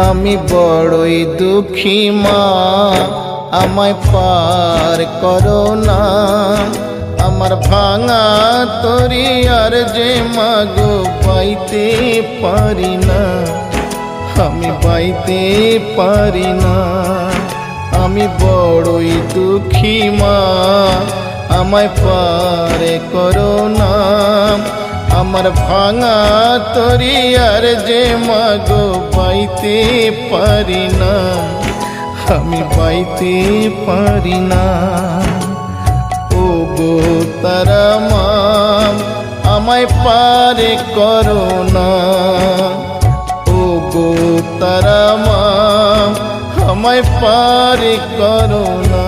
আমি বড়ই দুঃখী মা, আমায় পার করো না। আমার ভাঙা তরি আর যে মাগো পাইতে পারি না, আমি পাইতে পারি না। আমি বড়ই দুঃখী মা, আমায় পার করো না। আমার ভাঙা তরি আর যে মাগো পাইতে পারি না, আমি পাইতে পারি না। ও গো তারা মা, আমায় পার করো না। ও গো তারা মা, আমায় পার করো না।